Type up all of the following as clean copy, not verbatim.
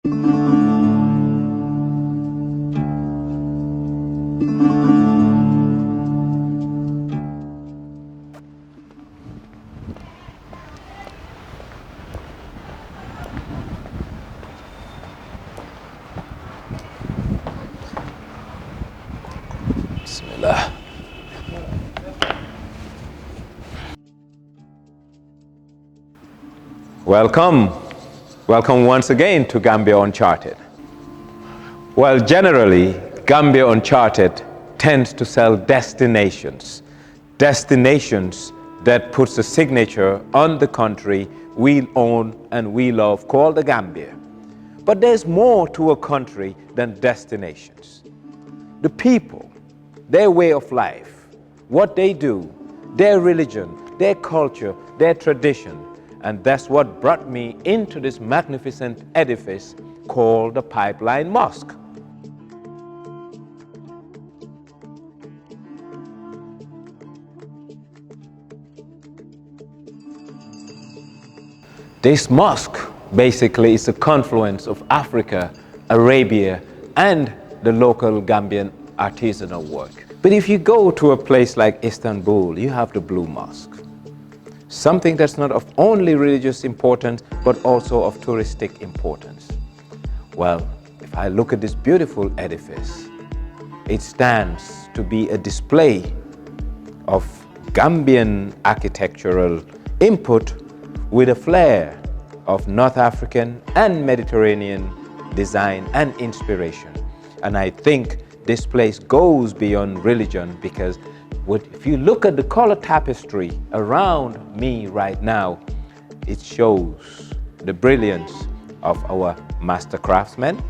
Bismillah. Welcome once again to Gambia Uncharted. Well, generally, Gambia Uncharted tends to sell destinations that puts a signature on the country we own and we love, called the Gambia. But there's more to a country than destinations. The people, their way of life, what they do, their religion, their culture, their tradition, and that's what brought me into this magnificent edifice called the Pipeline Mosque. This mosque basically is a confluence of Africa, Arabia, and the local Gambian artisanal work. But if you go to a place like Istanbul, you have the Blue Mosque. Something that's not of only religious importance, but also of touristic importance. Well, if I look at this beautiful edifice, it stands to be a display of Gambian architectural input with a flair of North African and Mediterranean design and inspiration. And I think this place goes beyond religion, because if you look at the color tapestry around me right now, it shows the brilliance of our master craftsmen.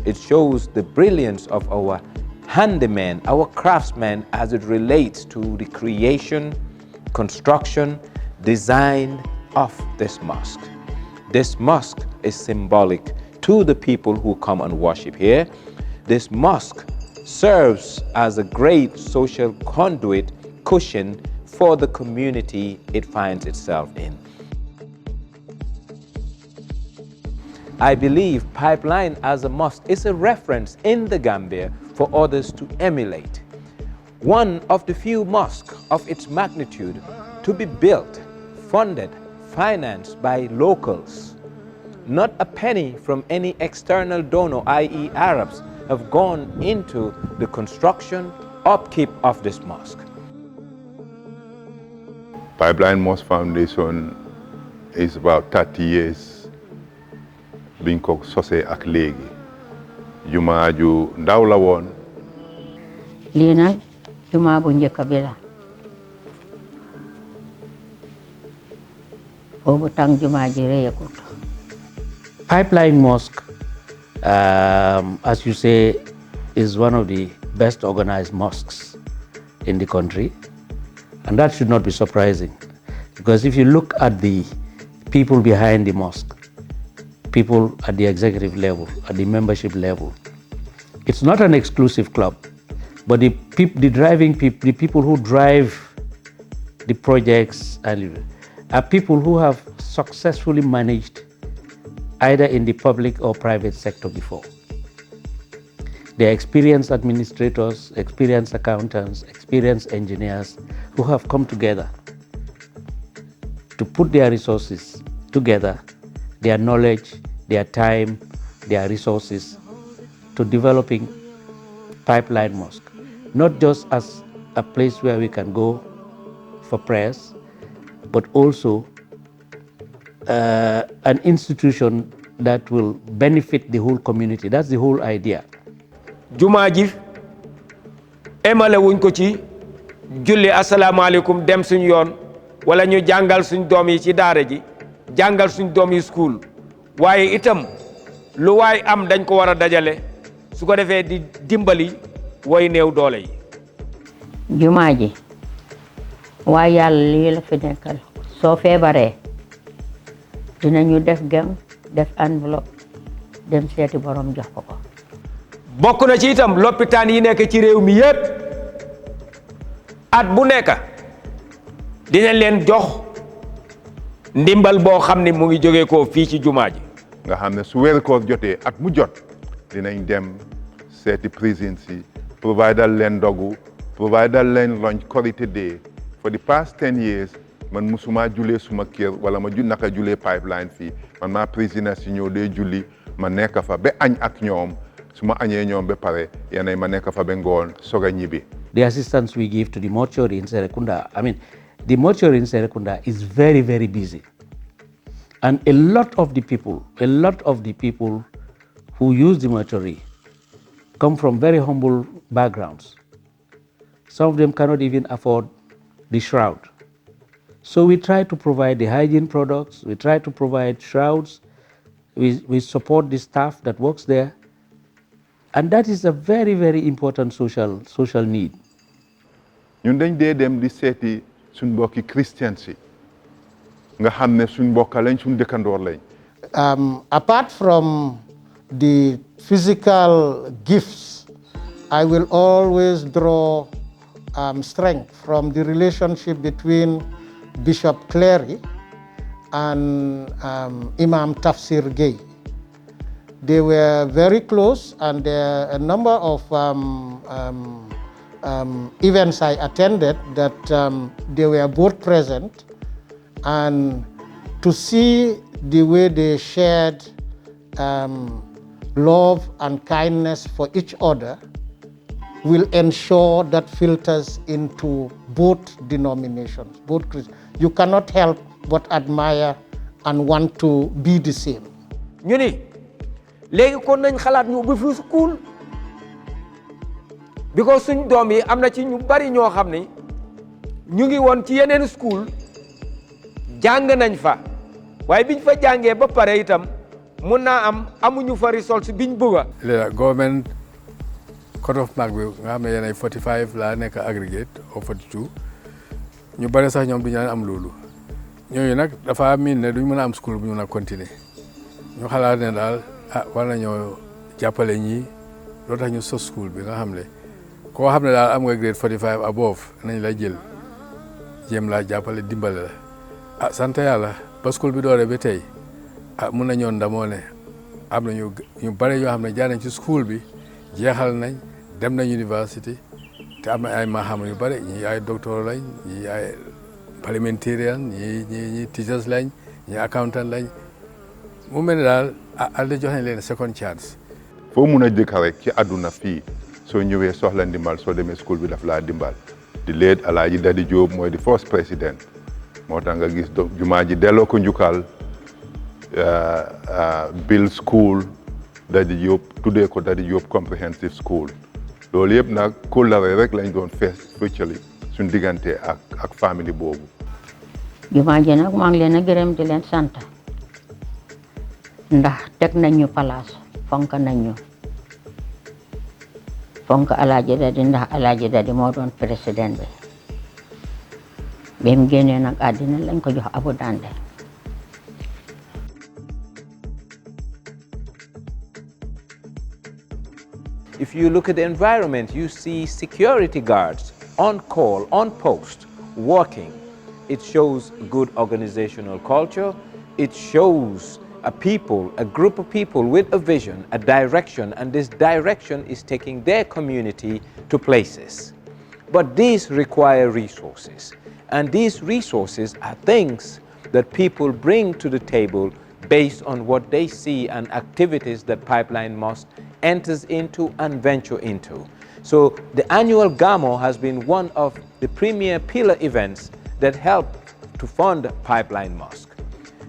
It shows the brilliance of our handymen, our craftsmen, as it relates to the creation, construction, design of this mosque. This mosque is symbolic to the people who come and worship here. This mosque serves as a great social conduit, cushion for the community it finds itself in. I believe Pipeline as a mosque is a reference in the Gambia for others to emulate. One of the few mosques of its magnitude to be built, funded, financed by locals. Not a penny from any external donor, i.e. Arabs, have gone into the construction, upkeep of this mosque. Pipeline Mosque Foundation is about 30 years being ko sosé ak légui. Juma ju ndaw la won. Li nak juma bu ñëk bi la. Bobu tang juma ji reekut. Pipeline Mosque, as you say, is one of the best organized mosques in the country. And that should not be surprising, because if you look at the people behind the mosque, people at the executive level, at the membership level, it's not an exclusive club, but the people who drive the projects are people who have successfully managed either in the public or private sector before. They are experienced administrators, experienced accountants, experienced engineers who have come together to put their resources together, their knowledge, their time, their resources to developing Pipeline Mosque, not just as a place where we can go for prayers, but also an institution that will benefit the whole community. That's the whole idea. Jumaa ji emale wuñ ko ci julli asalaamaaleykum dem suñ yoon wala ñu jàngal suñ doom yi ci daara ji jàngal suñ doom yi school waaye itam lu waay am dañ ko war a dajale su ko defee di dimbali way néew doole yi. Jumaa ji waaye yàlla lii la fi nekkal soo feebaree dinañu def gem def enveloppe dem seeti borom jox ko. bokk na ci itam lopitaan yi nekk ci réew mi yépp at bu nekk dinañ leen jox ndimbal boo xam ne mu ngi jógee ko fii ci jumaa ji nga xam ne su weeru koor jotee at mu jot dinañ dem seeti prisons yi providal leen ndogu providal leen lunch quality day. For the past 10 years man musuma julee suma kër wala ma naka julee pipeline fii man maa prisoners yi ñëw dee julli ma nekk fa ba añ ak ñoom su ma añee ñoom ba pare yeneen ma nekk fa ba ngoon soog a ñibbi. The assistance we give to the mortuary in Serekunda, I mean, the mortuary in Serekunda is very, very busy. And a lot of the people who use the mortuary come from very humble backgrounds. Some of them cannot even afford the shroud. So we try to provide the hygiene products, we try to provide shrouds, we support the staff that works there. And that is a very, very important social need. ñun dañ dee dem di seeti suñ mbokki christian si nga xam ne suñ mbokka lañ suñ dëkkandoor lañ. Apart from the physical gifts, I will always draw strength from the relationship between Bishop Clary and Imam Tafsir Gay. They were very close, and a number of events I attended that they were both present, and to see the way they shared love and kindness for each other will ensure that filters into both denominations, both Christians. You cannot help but admire and want to be the same. ñu ni léegi kon nañ xalaat ñu ubbi fi school because suñ doom yi am na ci ñu bari ñoo xam ne ñu ngi woon ci yeneen school jàng nañ fa waaye biñ fa jàngee ba pare itam mun naa am amuñu fa results biñ bëgga. léegi government cut off mark bi nga xam ne yéen ay 45 laa nekk aggregate ou 42 ñu bari sax ñoom du ñu am loolu ñooñu nag dafa miin ne duñ mën a am school bu ñu mën a continuer ñu xalaat ne daal war nañoo jàppale ñii loo tax ñu sos school bi nga xam ne koo xam ne daal am nga grade 45 above nañ la jël jéem laa jàppale dimbale la sant yàlla ba school bi dooree ba tey mun nañoo ndamoo ne am na ñu bari yoo xam ne jaar nañ ci school bi jeexal nañ dem nañ university te am na ay maaxam yu bari ñii ay docteur lañ ñii ay parliamentarian ñii teachers lañ ñii accountant lañ mu mel ne daal Alla jox nañ leen second chance. foo mun a dëkk rek ci àdduna fii soo ñëwee soxla ndimbal soo demee school bi daf laa dimbal di leet Alaaji Dadi Diop mooy di first président moo tax nga gis jumaa ji delloo ko njukkal Bill School Dadi Diop tuddee ko Dadi Diop comprehensive school loolu yëpp nag kóllare rek lañ doon fees fëccali suñ diggante ak famille boobu. jumaa ji nag maa ngi leen a gërëm di leen sant ndax teg nañ ñu place fonk nañ ñu fonk Alaaji Dadi ndax Alaaji Dadi moo doon président bi mu génnee nag àddina lañ ko jox Abu Dande. If you look at the environment, you see security guards on call, on post, working. It shows good organizational culture. It shows a group of people with a vision, a direction, and this direction is taking their community to places. But these require resources, and these resources are things that people bring to the table based on what they see and activities that Pipeline Mosque enters into and venture into. So the annual GAMO has been one of the premier pillar events that help to fund Pipeline Mosque.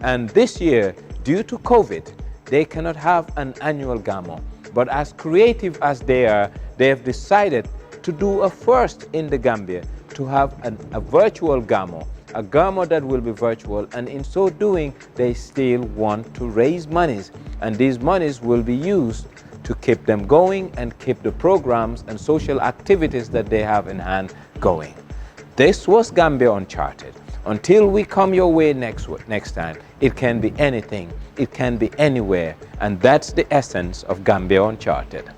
And this year, due to COVID, they cannot have an annual GAMO. But as creative as they are, they have decided to do a first in the Gambia to have a virtual GAMO, a GAMO that will be virtual, and in so doing, they still want to raise monies. And these monies will be used to keep them going and keep the programs and social activities that they have in hand going. This was Gambia Uncharted. Until we come your way next time, it can be anything, it can be anywhere, and that's the essence of Gambia Uncharted.